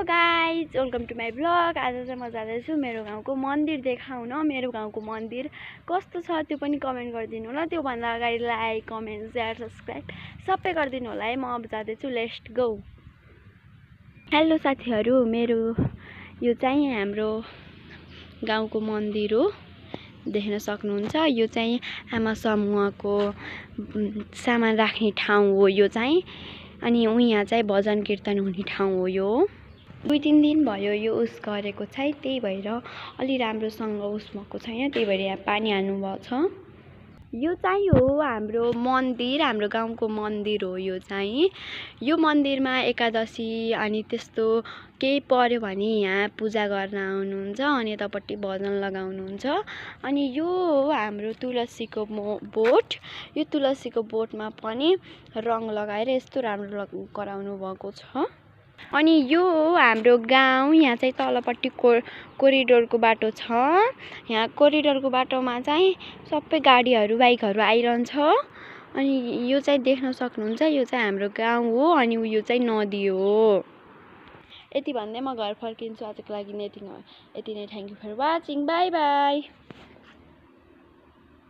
Guys welcome to my blog. आज चाहिँ म जाँदैछु मेरो गाउँको मन्दिर देखाउन। मेरो गाउँको मन्दिर कस्तो छ त्यो पनि कमेन्ट गरिदिनु होला। त्योभन्दा अगाडि लाइक कमेन्ट शेयर सब्सक्राइब सबै गरिदिनु होला है। म अब जाँदैछु, लेट्स गो। हेलो साथीहरू, मेरो यो चाहिँ हाम्रो गाउँको मन्दिर हो, देख्न सक्नुहुन्छ। यो चाहिँ आमा समूहको सामान राख्ने ठाउँ हो यो चाहिँ। अनि यहाँ चाहिँ भजन कीर्तन हुने ठाउँ हो। यो 2-3 दिन भयो यो उस गरेको चाहिँ, त्यही भएर अलि राम्रोसँग उस भएको छैन, त्यही भएर यहाँ पानी हाल्नुभएको छ। यो चाहिँ हो हाम्रो मन्दिर, हाम्रो गाउँको मन्दिर हो यो चाहिँ। यो मन्दिरमा एकादशी अनि त्यस्तो केही पर्यो भने यहाँ पूजा गर्न आउनुहुन्छ अनि यतापट्टि भजन लगाउनुहुन्छ। अनि यो हो हाम्रो तुलसीको बोट। यो तुलसीको बोटमा पनि रङ लगाएर यस्तो राम्रो गराउनु भएको छ। अनि यो हो हाम्रो गाउँ। यहाँ चाहिँ तलपट्टि कोरिडोरको बाटो छ। यहाँ कोरिडोरको बाटोमा चाहिँ सबै गाडीहरू बाइकहरू आइरहन्छ। अनि यो चाहिँ देख्न सक्नुहुन्छ, यो चाहिँ हाम्रो गाउँ हो अनि यो चाहिँ नदी हो। यति भन्दै म घर फर्किन्छु। आजको लागि यति नै। Thank you for watching. Bye by.